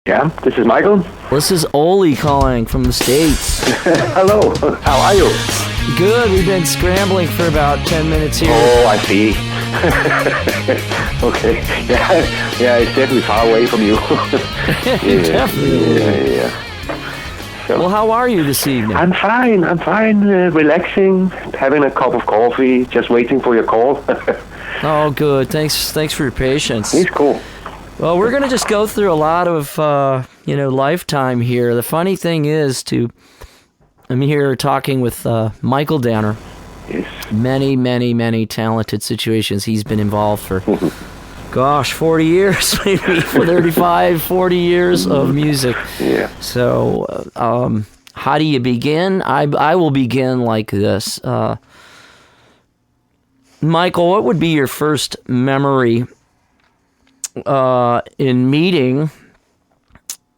Yeah, this is Michael. This is Oli calling from the States. Hello, how are you? Good, we've been scrambling for about 10 minutes here. Oh, I see. Okay, yeah, it's definitely far away from you. Definitely. Yeah. So, Well, how are you this evening? I'm fine, relaxing, having a cup of coffee, just waiting for your call. Oh, good. Thanks for your patience. It's cool. Well, we're going to just go through a lot of, lifetime here. The funny thing is I'm here talking with Michael Danner. Yes. Many talented situations he's been involved for, 40 years, maybe 35, 40 years of music. Yeah. So, how do you begin? I will begin like this. Michael, what would be your first memory in meeting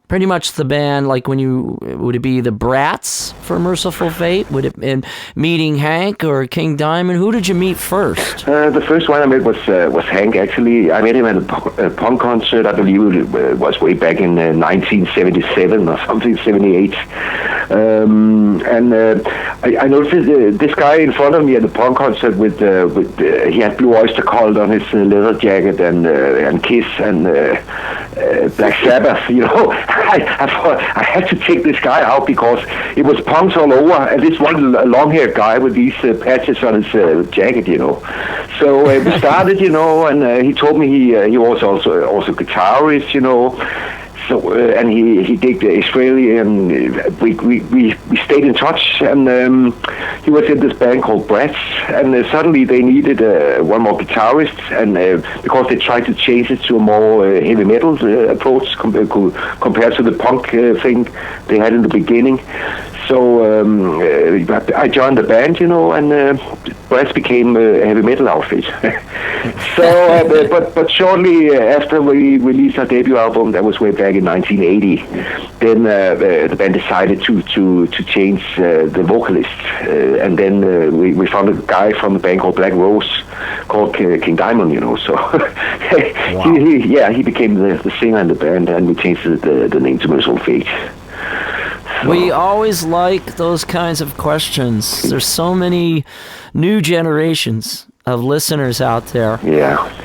pretty much the band? Like would it be the Brats for Mercyful Fate? Would it be meeting Hank or King Diamond? Who did you meet first? The first one I met was Hank, actually. I met him at a punk concert. I believe it was way back in 1977 or something, 78. I noticed this guy in front of me at the punk concert with he had Blue Oyster Cult on his leather jacket and Kiss and Black Sabbath. You know, I thought I had to take this guy out because it was punks all over, and this one long-haired guy with these patches on his jacket. You know, so we started. You know, and he told me he was also guitarist. You know. So and he did the Israeli, and we stayed in touch. And he was in this band called Brats, and suddenly they needed one more guitarist, and because they tried to change it to a more heavy metal approach compared to the punk thing they had in the beginning. So I joined the band, you know, and Brats became a heavy metal outfit. So, but shortly after we released our debut album, that was way back in 1980, then the band decided to change the vocalist, and then we found a guy from the band called Black Rose, called King Diamond, you know. So Wow. he became the singer in the band, and we changed the name to Mercyful Fate. We always like those kinds of questions. There's so many new generations of listeners out there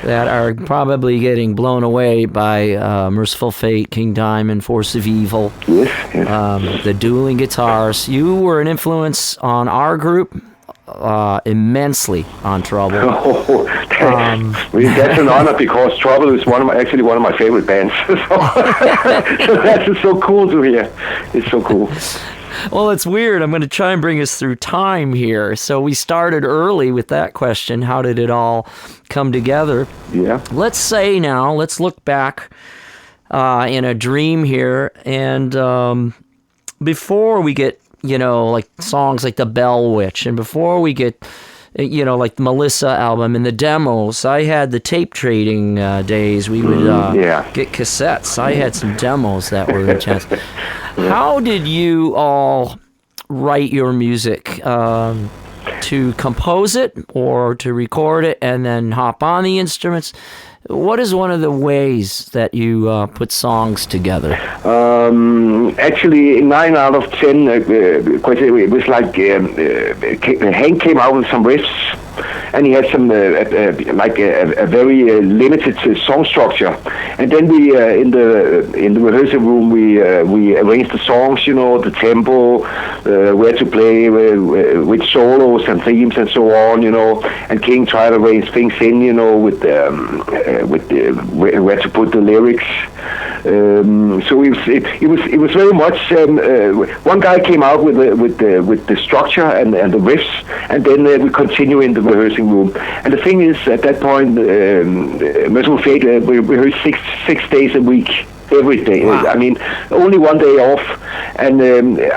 that are probably getting blown away by Mercyful Fate, King Diamond, Force of Evil, the dueling guitars. You were an influence on our group, immensely on Trouble. Oh, that's an honor because Trouble is actually one of my favorite bands. So that's just so cool to hear. It's so cool. Well, it's weird. I'm going to try and bring us through time here. So we started early with that question. How did it all come together? Yeah. Let's look back in a dream here. And before we get, like songs like The Bell Witch, and before we get, like the Melissa album and the demos, I had the tape trading days. We would get cassettes. I had some demos that were intense. How did you all write your music? To compose it or to record it and then hop on the instruments? What is one of the ways that you put songs together? Actually, 9 out of 10, it was like Hank came out with some riffs, and he had some a very limited song structure. And then we in the rehearsal room we arranged the songs, the tempo, where to play, with solos and themes and so on, And King tried to arrange things in, with where to put the lyrics. So it was very much one guy came out with the structure and the riffs, and then we continue in the rehearsing room. And the thing is, at that point, Mercyful Fate, we rehearsed six days a week. Every day. Wow. I mean, only one day off, and it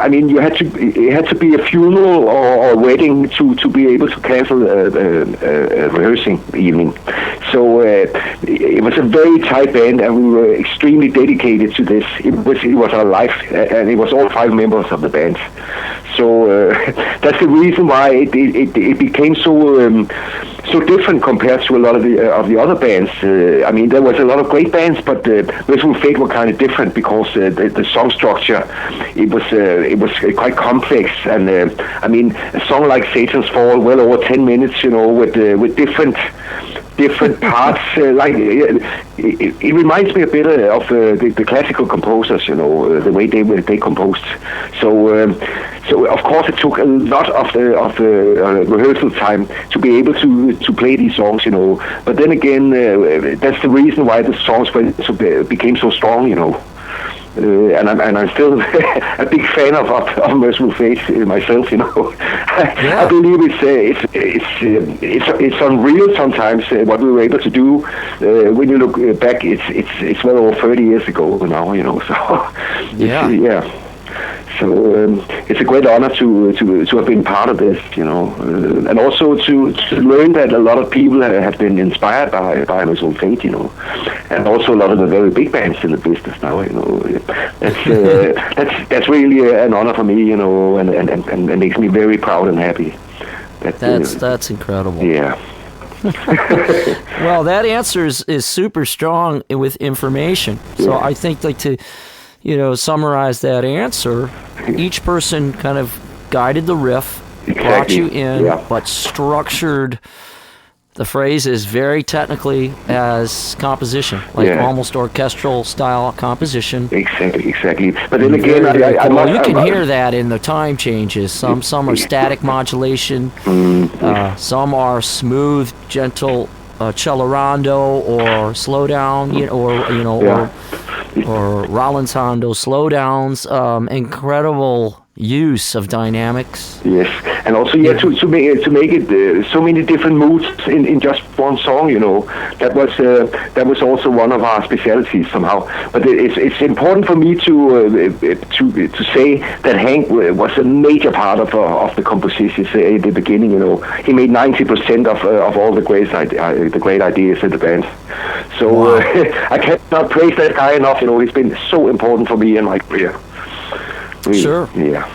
had to be a funeral or a wedding to be able to cancel a rehearsing evening. So it was a very tight band, and we were extremely dedicated to this. It was our life, and it was all 5 members of the band. So that's the reason why it became so so different compared to a lot of the other bands. I mean, there was a lot of great bands, but Mercyful Fate were kind of different because the song structure, it was quite complex. And I mean, a song like Satan's Fall, well over 10 minutes, with different parts. It reminds me a bit of the classical composers, the way they composed. So of course it took a lot of the rehearsal time to be able to play these songs, But then again, that's the reason why the songs became so strong, And I'm still a big fan of Mercyful Fate myself. Yeah. I believe it's unreal sometimes what we were able to do. When you look back, it's well over 30 years ago now. So yeah. So it's a great honor to have been part of this, and also to learn that a lot of people have been inspired by Mercyful Fate, and also a lot of the very big bands in the business now, That's really an honor for me, and makes me very proud and happy. That's incredible. Yeah. Well, that answer is super strong with information. So I think to summarize that answer, each person kind of guided the riff, brought you in, but structured the phrases very technically as composition, almost orchestral style composition. Exactly. But then again, you can hear that in the time changes. Some are static modulation, some are smooth, gentle cellorando or slow down, or Rollins-Hondo slowdowns, incredible use of dynamics. Yes, and also to make it so many different moods in just one song. That was also one of our specialties somehow. But it's important for me to say that Hank was a major part of the compositions at the beginning. He made 90% of all the great ideas in the band. So wow. I cannot praise that guy enough. He's been so important for me in my career. Really. Sure. Yeah.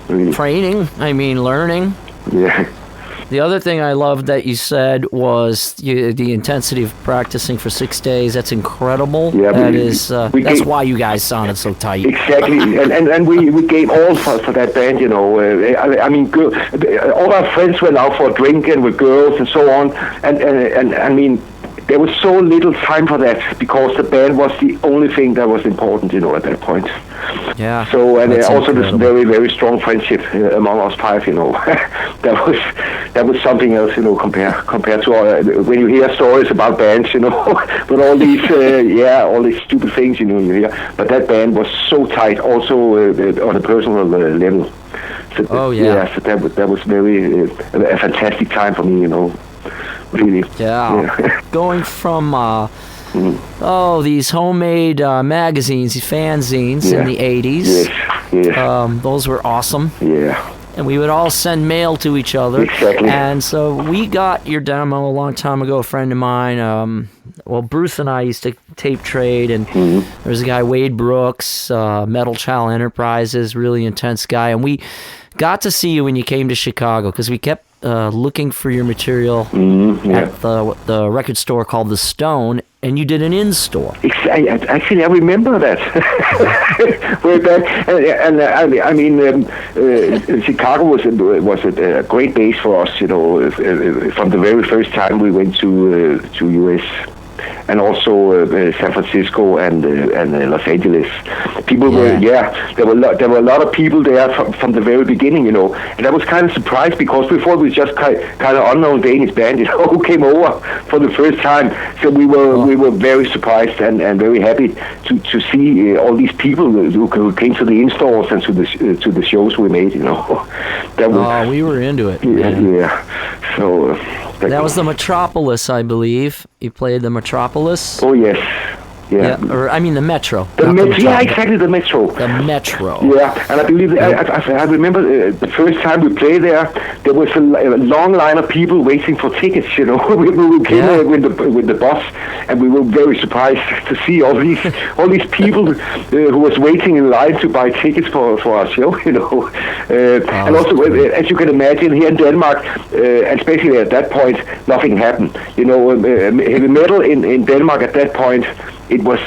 Really. Training, learning. Yeah. The other thing I loved that you said was the intensity of practicing for 6 days. That's incredible. Yeah, that's why you guys sounded so tight. Exactly, and we gave all for that band. I mean, all our friends went out for a drink and with girls and so on, and I mean, there was so little time for that because the band was the only thing that was important, at that point. Yeah. So and also this very, very strong friendship among us five. That was something else, compared to when you hear stories about bands, with all these all these stupid things, you hear. But that band was so tight, also on a personal level. So so that was very a fantastic time for me, Really. Yeah. Going from these homemade magazines, these fanzines in the 80s. Yes. Those were awesome. Yeah. And we would all send mail to each other. Exactly. And so we got your demo a long time ago. A friend of mine, Bruce and I used to tape trade, and there was a guy, Wade Brooks, Metal Child Enterprises, really intense guy. And we got to see you when you came to Chicago because we kept looking for your material at the record store called The Stone, and you did an in-store. Actually, I remember that. Way back, I mean, Chicago was a great base for us. From the very first time we went to US. And also San Francisco and Los Angeles. People were there were a lot of people there from the very beginning, and I was kind of surprised because before it was just kind of unknown Danish band, who came over for the first time. So we were very surprised and very happy to see all these people who came to the installs and to the shows we made. We were into it. Yeah. So. That was the Metropolis, I believe. You played the Metropolis. Oh yes. Yeah. Or I mean the Metro. Exactly, the Metro. The Metro. Yeah, and I believe I remember the first time we played there was a long line of people waiting for tickets. We came there with the bus, and we were very surprised to see all these people who was waiting in line to buy tickets for our show. And also, as you can imagine, here in Denmark, and especially at that point, nothing happened. Heavy metal in Denmark at that point, it was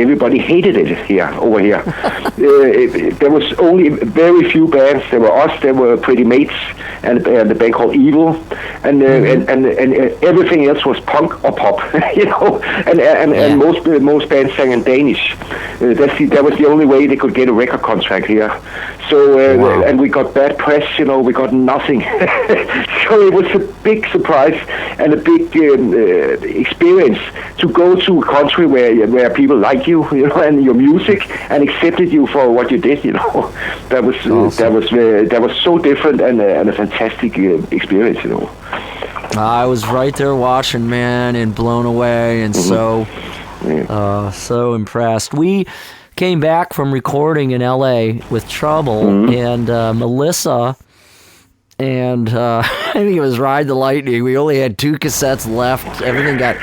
everybody hated it over here. There was only very few bands. There were us. There were Pretty Mates and the band called Evil, and everything else was punk or pop. And most bands sang in Danish. That was the only way they could get a record contract here. So and we got bad press. We got nothing. So it was a big surprise and a big experience to go to a country where people like you, and your music, and accepted you for what you did. That was awesome. That was so different and a fantastic experience. I was right there watching, man, and blown away, and so impressed. We came back from recording in L.A. with Trouble, and Melissa. And I think it was Ride the Lightning. We only had 2 cassettes left. Everything got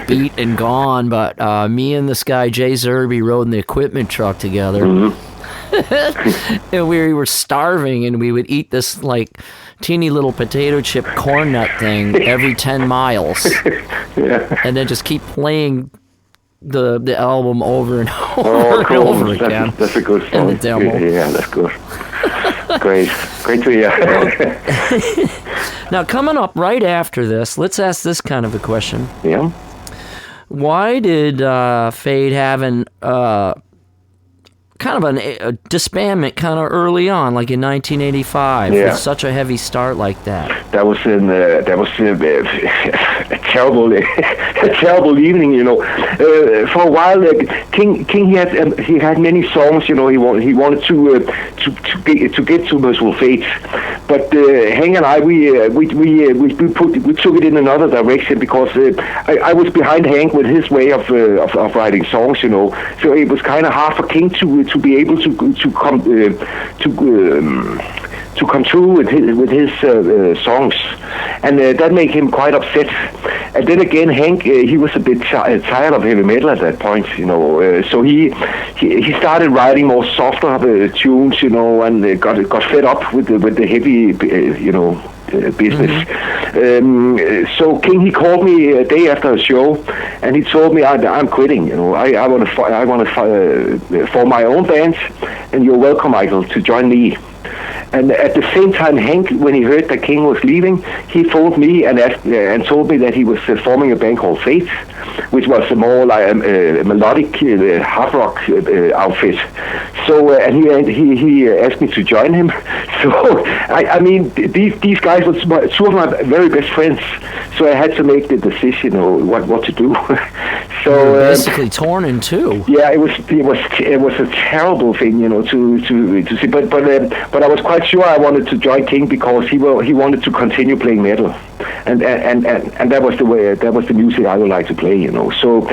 beat and gone. But me and this guy Jay Zerby rode in the equipment truck together, and we were starving. And we would eat this teeny little potato chip corn nut thing every 10 miles, and then just keep playing the album over and over again. That's a good song. And the demo. Yeah, that's good. Great to hear. Now, coming up right after this, let's ask this kind of a question. Yeah. Why did Fate have kind of a disbandment kind of early on, like in 1985, with such a heavy start like that? That was a terrible evening. For a while, King he had many songs. He wanted to get to Mercyful Fate, but Hank and I we took it in another direction, because I was behind Hank with his way of writing songs. So it was kind of hard for King to be able to come through with his songs, and that made him quite upset. And then again, Hank he was a bit tired of heavy metal at that point, so he started writing more softer tunes, and got fed up with the heavy business. So King, he called me a day after a show, and he told me, I'm quitting. I want to form my own band, and you're welcome, Michael, to join me. And at the same time, Hank, when he heard that King was leaving, he phoned me and told me that he was forming a band called Fate, which was more like a melodic hard rock outfit. So and he asked me to join him. So I mean, these guys were 2 of my very best friends. So I had to make the decision what to do. So basically torn in two. Yeah, it was a terrible thing, to see. But I was quite sure I wanted to join King, because he wanted to continue playing metal, and that was the way, that was the music I would like to play. So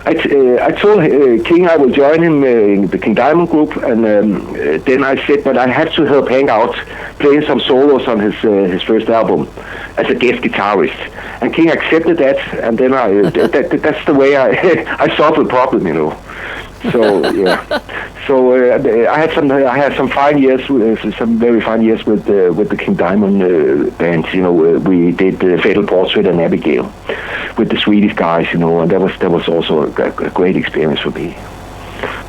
I told King I will join him in the King Diamond group, and then I said, but I had to help Hank out playing some solos on his first album as a guest guitarist, and King accepted that, and then that's the way I solved the problem. So yeah, so I had some fine years, some very fine years with the King Diamond band. We did Fatal Portrait and Abigail with the Swedish guys. And that was also a great experience for me.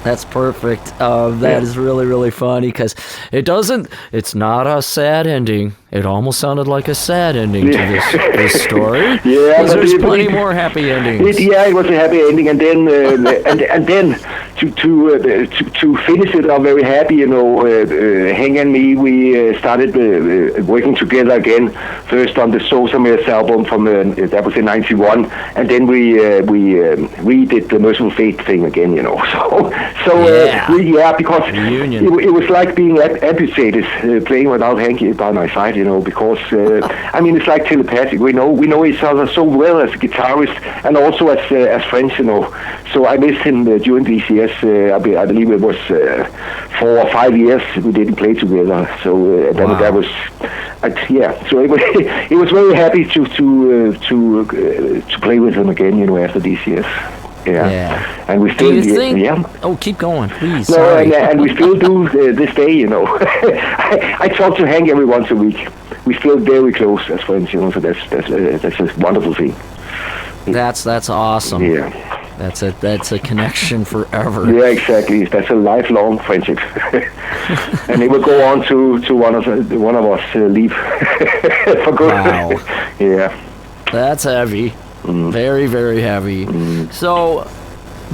That's perfect. That is really, really funny, because it's not a sad ending. It almost sounded like a sad ending to this story. Yeah, there's plenty more happy endings. It was a happy ending, and then to finish it, I'm very happy. Hank and me, we started working together again. First on the Sosa Mess album from that was in '91, and then we did the Mercyful Fate thing again. Because it was like being amputated, playing without Hanky by my side. you know, because I mean, it's like telepathic. We know each other so well as a guitarist and also as friends, you know. So I missed him during these years. I believe it was 4 or 5 years we didn't play together. So that was So it was very happy to play with him again, you know, after these years. Yeah. And we still do you think? Yeah. Oh, keep going, please. No, sorry. And we still do this day, you know. I talk to Hank every once a week. We're still very close as friends, you know. So that's a wonderful thing. That's awesome. Yeah. That's a connection forever. Yeah, exactly. That's a lifelong friendship, and it will go on to one of us leave for good. Wow. Yeah. That's heavy. Very, very heavy. So,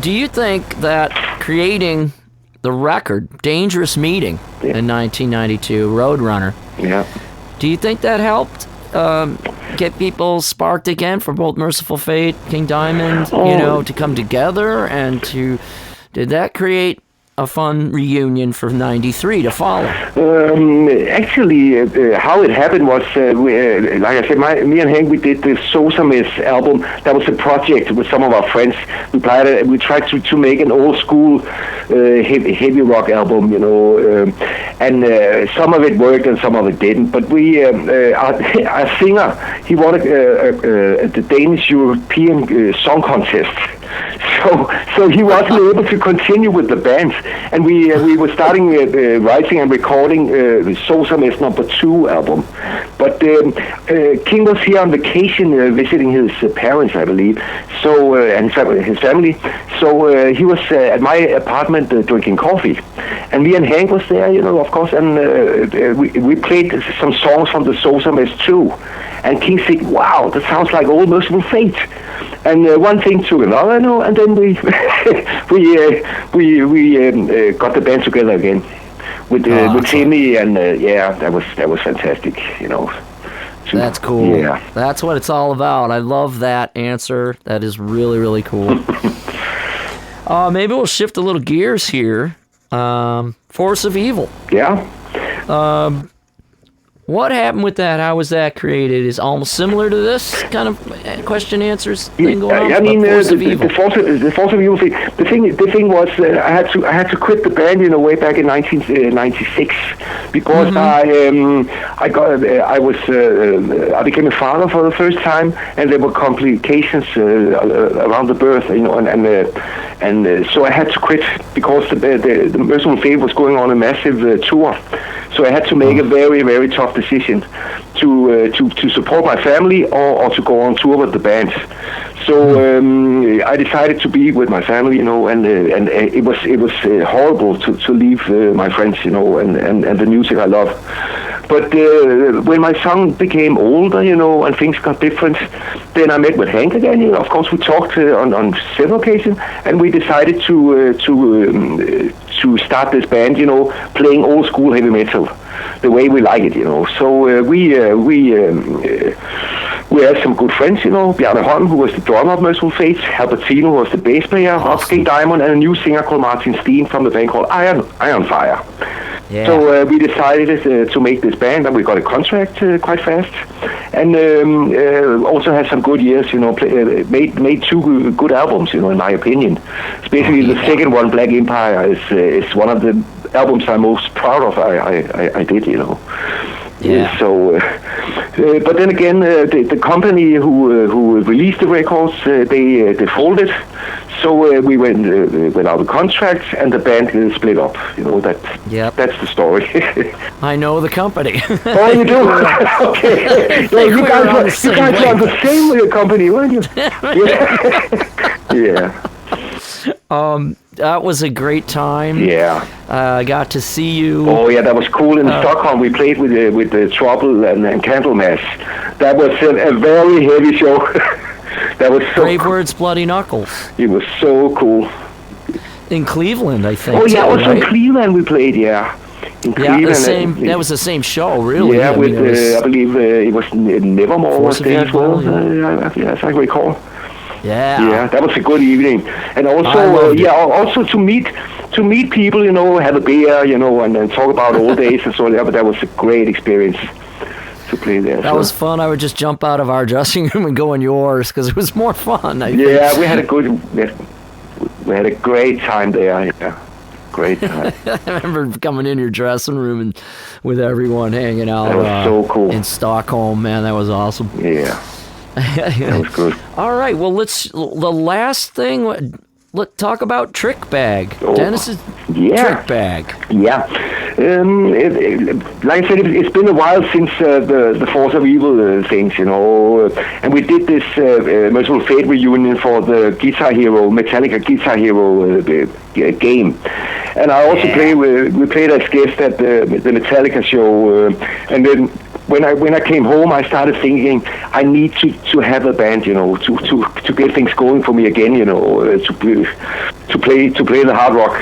do you think that creating the record, Dangerous Meeting, in 1992, Roadrunner, do you think that helped get people sparked again for both Mercyful Fate, King Diamond, you know, to come together and did that create a fun reunion for 93 to follow? Actually, how it happened was, like I said, me and Hank, we did the Sosamis album. That was a project with some of our friends. We tried to make an old school heavy rock album, you know, and some of it worked and some of it didn't. But our singer, he won the Danish European Song Contest. So he wasn't able to continue with the band, and we were starting writing and recording Sosamis #2 album. But King was here on vacation visiting his parents, I believe, so and his family. So he was at my apartment drinking coffee, and me and Hank was there, you know, of course, and we played some songs from the Sosamis too. And King said, "Wow, that sounds like old Mercyful Fate." And one thing took another, you know, and then we got the band together again with Timmy, and that was fantastic, you know. That's cool. Yeah, that's what it's all about. I love that answer. That is really, really cool. Maybe we'll shift a little gears here. Force of Evil. Yeah. What happened with that? How was that created? Is almost similar to this kind of question answers thing going on? I mean, the Force of Evil thing. The thing was, I had to quit the band, you know, way back in 1996 because I became a father for the first time, and there were complications around the birth, you know, and so I had to quit because the Mercyful Fate was going on a massive tour. So I had to make a very, very tough decision to support my family or to go on tour with the band. So I decided to be with my family, you know, and it was horrible to leave my friends, you know, and the music I love. But when my son became older, you know, and things got different, then I met with Hank again. You know, of course, we talked on several occasions, and we decided to start this band, you know, playing old school heavy metal, the way we like it, you know. So we had some good friends, you know, Bjarne Holm, who was the drummer of Mercyful Fate, Albertino, who was the bass player of King Diamond, and a new singer called Martin Steen from the band called Iron Fire. Yeah. So we decided to make this band, and we got a contract quite fast, and also had some good years, you know. Made 2 good albums, you know, in my opinion. Especially the second one, Black Empire, is one of the albums I'm most proud of. I did, you know. Yeah. So, but then again, the company who released the records, they folded. So we went out of contract, and the band split up. You know, that's the story. I know the company. Oh, you do? Okay. Yeah, you guys are on the same company, weren't you? Yeah. That was a great time. Yeah. I got to see you. Oh, yeah, that was cool in Stockholm. We played with the Trouble and Candlemass. That was a very heavy show. That was so Brave Words, Bloody Knuckles. It was so cool. In Cleveland, I think. Oh, yeah, too, also in Cleveland we played, yeah. In Cleveland. That was the same show, really. Yeah, I believe it was Nevermore was there as well, as I recall. Yeah, that was a good evening, and also also to meet people, you know, have a beer, you know, and talk about old days and so. But that was a great experience. to play there. That was fun. I would just jump out of our dressing room and go in yours because it was more fun. We had a great time there. Yeah. Great time. I remember coming in your dressing room and with everyone hanging out. That was so cool. In Stockholm, man. That was awesome. Yeah. That was good. All right. Well, the last thing, let's talk about Trickbag. Dennis's Trickbag. Yeah. Like I said, it's been a while since the Force of Evil things, and we did this Mercyful Fate reunion for the Guitar Hero, Metallica Guitar Hero game. And I also we played as guest at the Metallica show, and then when I came home, I started thinking I need to have a band, to get things going for me again, to play the hard rock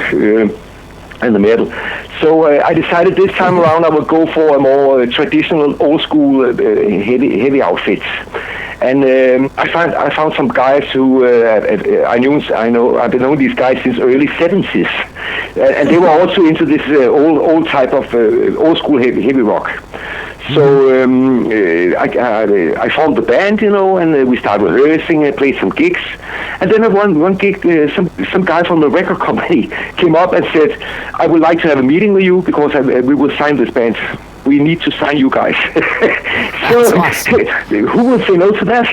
and the metal. So I decided this time around I would go for a more traditional, old school, heavy outfits. And I found some guys who I've been knowing these guys since early 70s, and they were also into this old type of old school heavy rock. So I formed the band, and we started rehearsing and played some gigs. And then at one gig, some guy from the record company came up and said, "I would like to have a meeting with you because we will sign this band. We need to sign you guys." So awesome. Who will say no to that,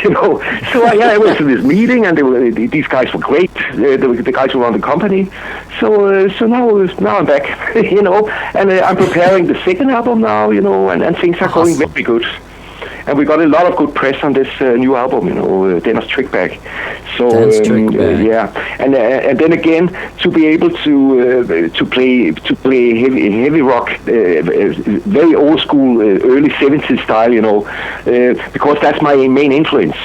So I went to this meeting, and these guys were great. The guys who run the company. So now I'm back, and I'm preparing the second album now, and things are going very good. And we got a lot of good press on this new album, Dennis Trickbag. So and then again, to be able to play heavy rock, very old school, early 70s style, because that's my main influence.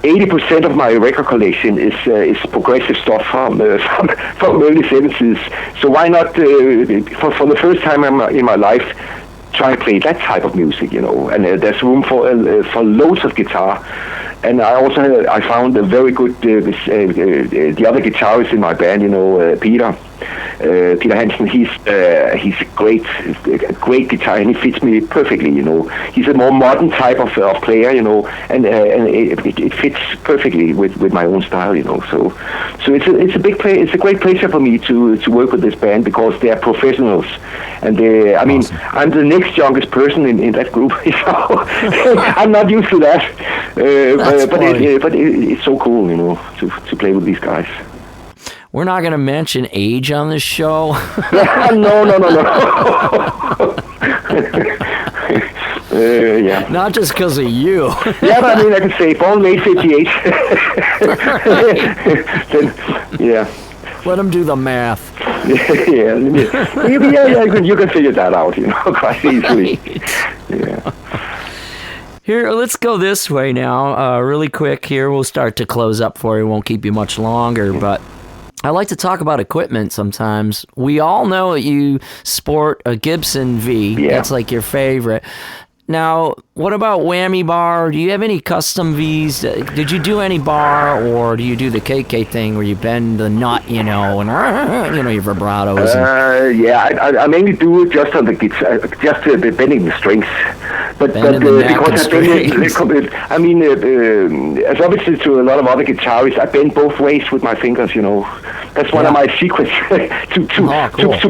80% of my record collection is progressive stuff from early 70s. So why not for the first time in my life, try to play that type of music, and there's room for loads of guitar. And I found a very good the other guitarist in my band, Peter Hansen. He's a great guitar, and he fits me perfectly. He's a more modern type of player, and it fits perfectly with my own style, So it's a big play. It's a great pleasure for me to work with this band because they are professionals, and awesome. I'm the next youngest person in that group, so I'm not used to that. But it's so cool, to play with these guys. We're not going to mention age on this show. No. Not just because of you. But I can say born May 58. Then, let them do the math. You can figure that out, quite easily. Yeah. Here, let's go this way now. Really quick here. We'll start to close up for you. Won't keep you much longer, but I like to talk about equipment sometimes. We all know that you sport a Gibson V. Yeah. That's like your favorite. Now, what about whammy bar? Do you have any custom Vs? Did you do any bar, or do you do the KK thing where you bend the nut, and your vibratos? I mainly do it just on the guitar, just bending the strings. But because as obviously to a lot of other guitarists, I bend both ways with my fingers. That's one of my secrets to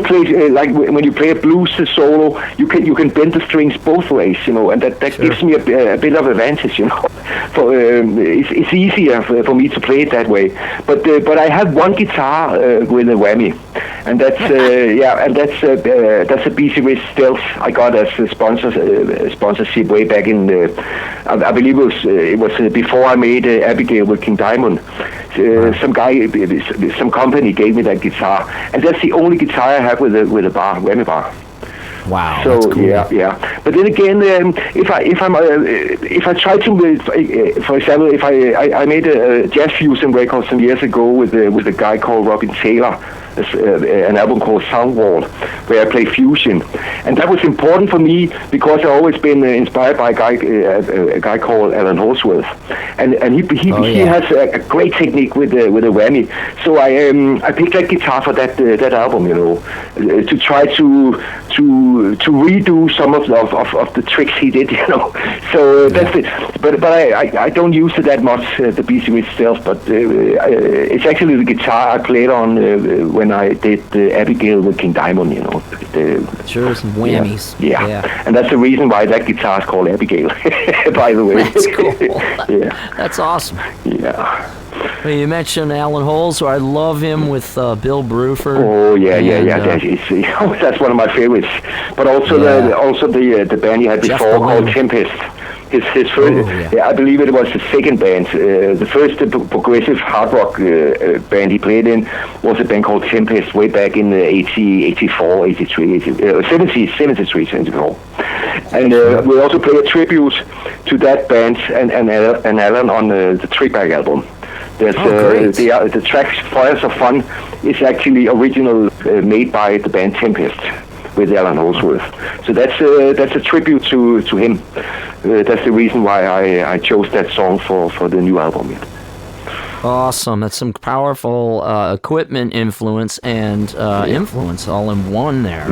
play. Like when you play a blues solo, you can bend the strings both ways. And that gives me a bit of advantage, it's easier for me to play it that way. But I have one guitar with a whammy, and that's a BC Riz Stealth I got as a sponsorship way back in I believe it was before I made Abigail with King Diamond. Some company gave me that guitar, and that's the only guitar I have with a whammy bar. Wow. So that's cool. But then again, if I try to, for example, if I made a jazz fusion record some years ago with a guy called Robin Taylor, an album called Soundwall, where I play fusion, and that was important for me because I've always been inspired by a guy called Alan Holdsworth, and he has a great technique with a whammy. So I picked that guitar for that album, to try to redo some of the tricks he did, So that's it. But I don't use it that much, the BC itself. But it's actually the guitar I played on when I did Abigail with King Diamond, Sure, some whammies. Yeah, and that's the reason why that guitar is called Abigail. By the way. That's cool. Yeah, that's awesome. Yeah. Well, you mentioned Alan Holmes, I love him with Bill Bruford. Oh yeah. That's one of my favorites. But also the band he had Jeff before Olson. called Tempest. His first, I believe it was his second band. The first progressive hard rock band he played in was a band called Tempest way back in 84, 83, 73, 74. And we also play a tribute to that band and Alan on the Trickbag album. There's the track Fires of Fun is actually original made by the band Tempest with Alan Holdsworth. So that's a tribute to him. That's the reason why I chose that song for the new album. Awesome. That's some powerful equipment influence and influence all in one there.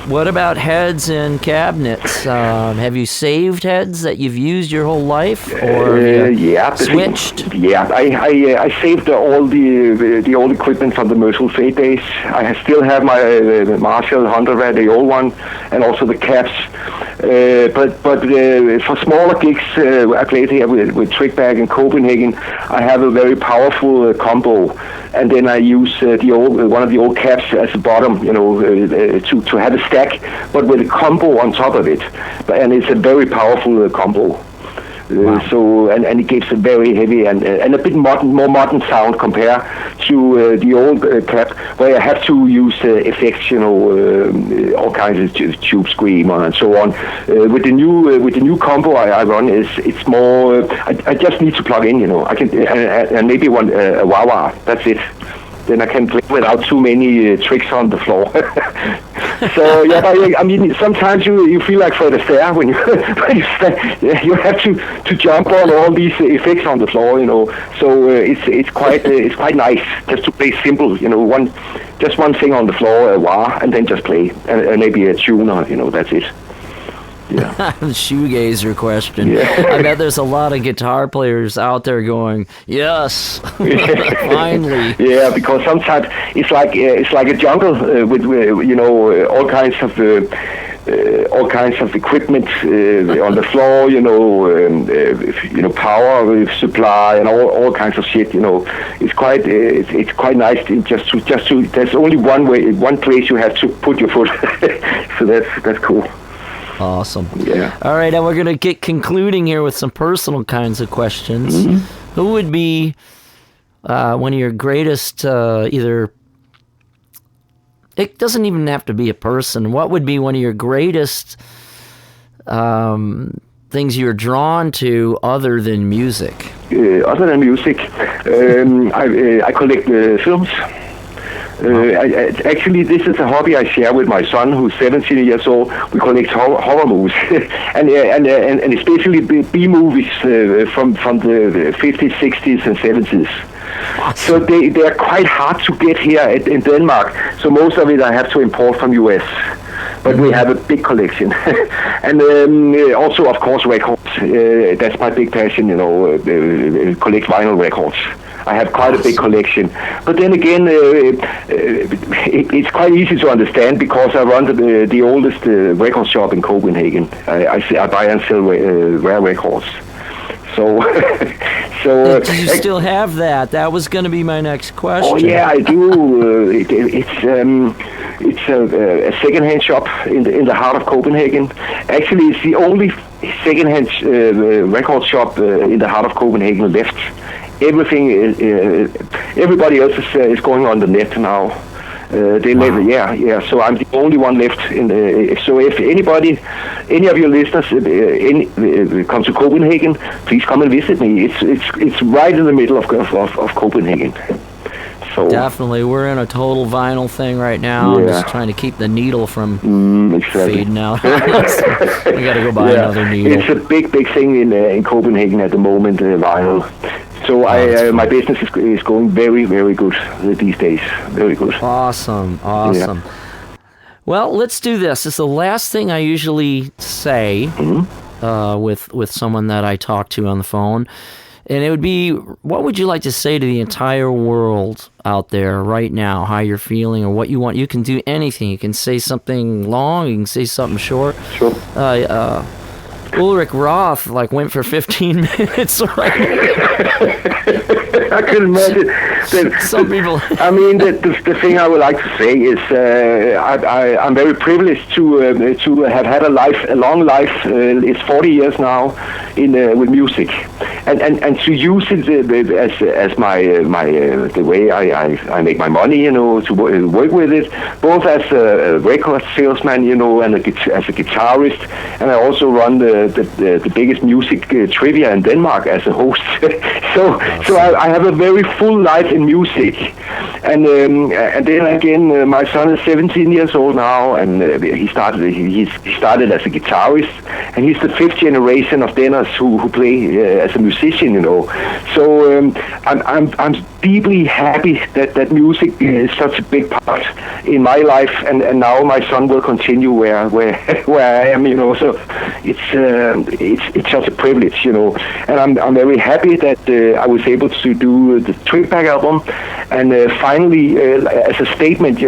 What about heads and cabinets? Have you saved heads that you've used your whole life, or switched? I saved all the old equipment from the Mercyful Fate days. I still have my Marshall 100, the old one, and also the cabs. But for smaller gigs, I played here with Trickbag in Copenhagen. I have a very powerful combo, and then I use one of the old cabs as a bottom, to have a stack, but with a combo on top of it. And it's a very powerful combo. Wow. So and it gives a very heavy and a bit more modern sound compared to the old cab, where I have to use effects, all kinds of tube screamer and so on. With the new combo I run, it's more. I just need to plug in, I can and maybe one a wah-wah. That's it. Then I can play without too many tricks on the floor. So I mean, sometimes you feel like Fred Astaire when you you have to jump on all these effects on the floor, So it's quite nice just to play simple, just one thing on the floor, a wah, and then just play, and maybe a tuner, that's it. Yeah. Shoegazer question. Yeah. I bet there's a lot of guitar players out there going, "Yes, finally." Yeah, because sometimes it's like a jungle with all kinds of equipment on the floor, power supply and all kinds of shit. It's quite nice just to. There's only one place you have to put your foot, so that's cool. Awesome. Yeah. All right, and we're going to get concluding here with some personal kinds of questions. Mm-hmm. Who would be one of your greatest, either, it doesn't even have to be a person, what would be one of your greatest things you're drawn to other than music? Other than music, I collect films. Actually, this is a hobby I share with my son, who's 17 years old. We collect horror movies, and especially B movies from the 50s, 60s, and 70s. So they are quite hard to get here in Denmark. So most of it I have to import from US. But we have a big collection, and also, of course, records. That's my big passion, collect vinyl records. I have quite a big collection. But then again, it's quite easy to understand because I run the oldest record shop in Copenhagen. I buy and sell rare records. So, do you still have that? That was going to be my next question. Oh yeah, I do. It's a second-hand shop in the heart of Copenhagen. Actually, it's the only second-hand record shop in the heart of Copenhagen left. Everything, everybody else is going on the net now. They live, So I'm the only one left. So if any of your listeners come to Copenhagen, please come and visit me. It's right in the middle of Copenhagen. So definitely, we're in a total vinyl thing right now. I'm just trying to keep the needle from fading out. We got to go buy another needle. It's a big thing in Copenhagen at the moment, vinyl. So my business is going very, very good these days. Very good. Awesome. Yeah. Well, let's do this. It's the last thing I usually say with someone that I talk to on the phone. And it would be, what would you like to say to the entire world out there right now, how you're feeling or what you want? You can do anything. You can say something long, you can say something short. Sure. Ulrich Roth went for 15 minutes right I can imagine. Some people. I mean, the thing I would like to say is I'm very privileged to have had a long life. It's 40 years now with music, and to use it as my the way I make my money. To work with it, both as a record salesman, and as a guitarist, and I also run the biggest music trivia in Denmark as a host. So I have a very full life in music, and then again, my son is 17 years old now, and he started as a guitarist, and he's the fifth generation of Danish who play as a musician. So I'm deeply happy that music is such a big part in my life, and now my son will continue where I am. So it's such a privilege, and I'm very happy that I was able to do the Trickbag album, and finally, as a statement,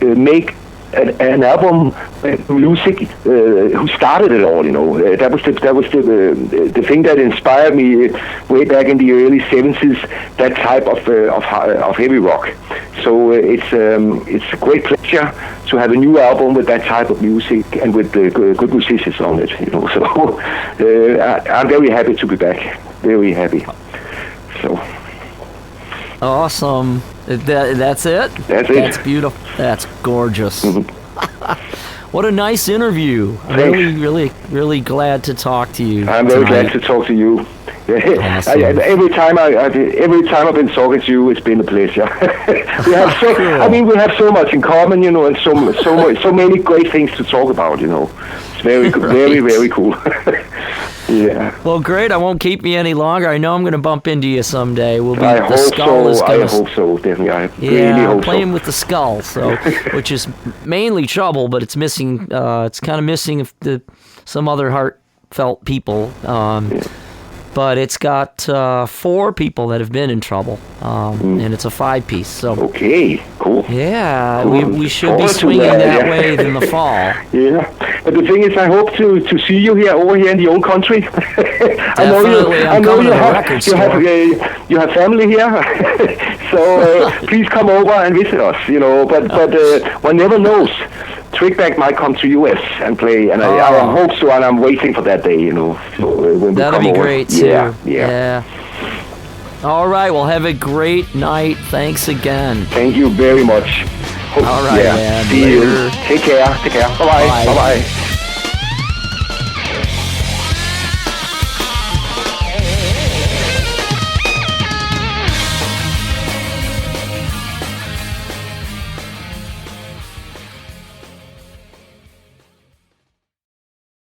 make an album with music. Who started it all? That was the thing that inspired me way back in the early '70s. That type of heavy rock. So it's a great pleasure to have a new album with that type of music and with good musicians on it. So I'm very happy to be back. Very happy. So. Awesome. That's it? That's it. That's beautiful. That's gorgeous. What a nice interview. I'm really, really glad to talk to you. I'm very glad to talk to you. Awesome. Every time I've been talking to you, it's been a pleasure. we have so much in common, and so many great things to talk about. It's very, very, very cool. Yeah. Well, great. I won't keep you any longer. I know I'm going to bump into you someday. I hope so. Definitely. I really hope so. Playing with the skull, which is mainly trouble, but it's missing. It's kind of missing some other heartfelt people. But it's got 4 people that have been in trouble, and it's a 5-piece. So okay, cool. Yeah, cool. We should be swinging that way in the fall. Yeah, but the thing is, I hope to see you over here in your own country. Definitely, I know you have family here, so please come over and visit us. But one never knows. Trickbag might come to US and play, and I hope so, and I'm waiting for that day, So when that'll be great too. Yeah. All right, well, have a great night. Thanks again. Thank you very much. All right, man. See you. Take care. Bye-bye. Bye-bye.